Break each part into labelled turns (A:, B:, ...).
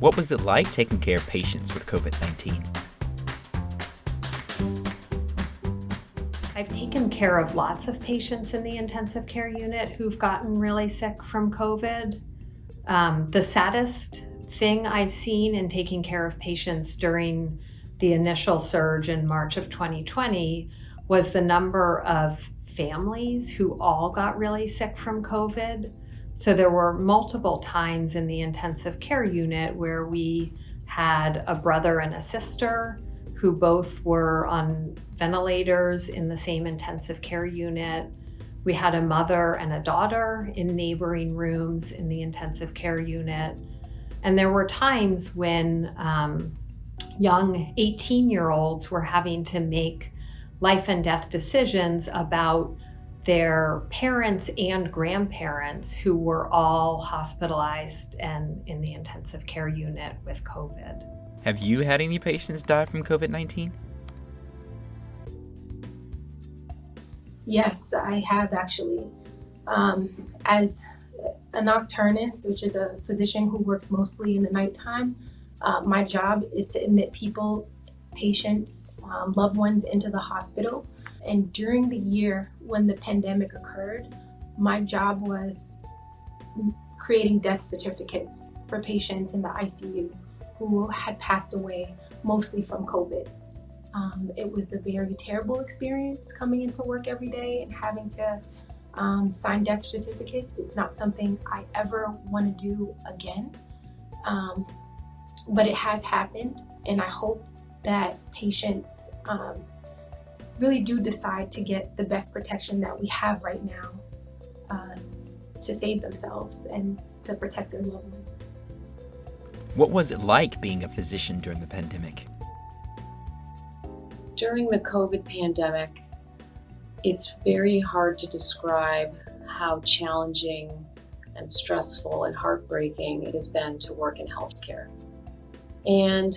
A: What was it like taking care of patients with COVID-19?
B: I've taken care of lots of patients in the intensive care unit who've gotten really sick from COVID. The saddest thing I've seen in taking care of patients during the initial surge in March of 2020 was the number of families who all got really sick from COVID. So there were multiple times in the intensive care unit where we had a brother and a sister who both were on ventilators in the same intensive care unit. We had a mother and a daughter in neighboring rooms in the intensive care unit. And there were times when young 18-year-olds were having to make life and death decisions about their parents and grandparents who were all hospitalized and in the intensive care unit with COVID.
A: Have you had any patients die from COVID-19?
C: Yes, I have actually. As a nocturnist, which is a physician who works mostly in the nighttime, my job is to admit people, patients, loved ones into the hospital. And during the year when the pandemic occurred, my job was creating death certificates for patients in the ICU who had passed away mostly from COVID. It was a very terrible experience coming into work every day and having to sign death certificates. It's not something I ever want to do again, but it has happened, and I hope that patients really do decide to get the best protection that we have right now to save themselves and to protect their loved ones.
A: What was it like being a physician during the pandemic?
D: During the COVID pandemic, it's very hard to describe how challenging and stressful and heartbreaking it has been to work in healthcare. And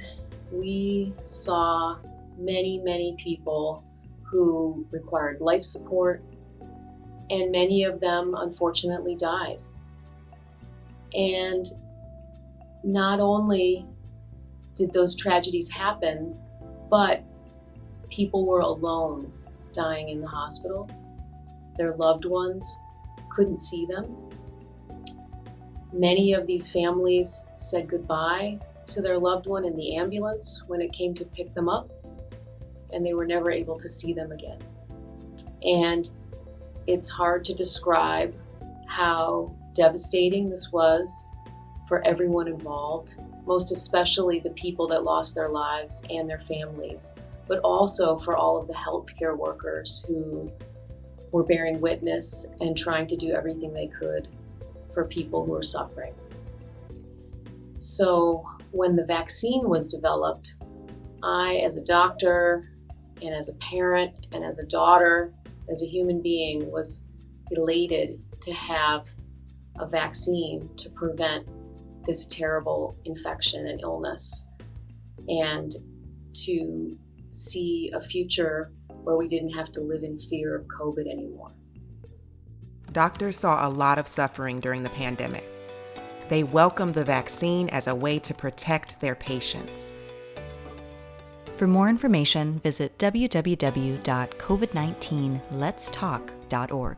D: we saw many, many people who required life support, and many of them unfortunately died. And not only did those tragedies happen, but people were alone, dying in the hospital. Their loved ones couldn't see them. Many of these families said goodbye to their loved one in the ambulance when it came to pick them up, and they were never able to see them again. And it's hard to describe how devastating this was for everyone involved, most especially the people that lost their lives and their families, but also for all of the healthcare workers who were bearing witness and trying to do everything they could for people who were suffering. So when the vaccine was developed, I, as a doctor and as a parent and as a daughter, as a human being, was elated to have a vaccine to prevent this terrible infection and illness, and to see a future where we didn't have to live in fear of COVID anymore.
E: Doctors saw a lot of suffering during the pandemic. They welcomed the vaccine as a way to protect their patients.
F: For more information, visit www.covid19letstalk.org.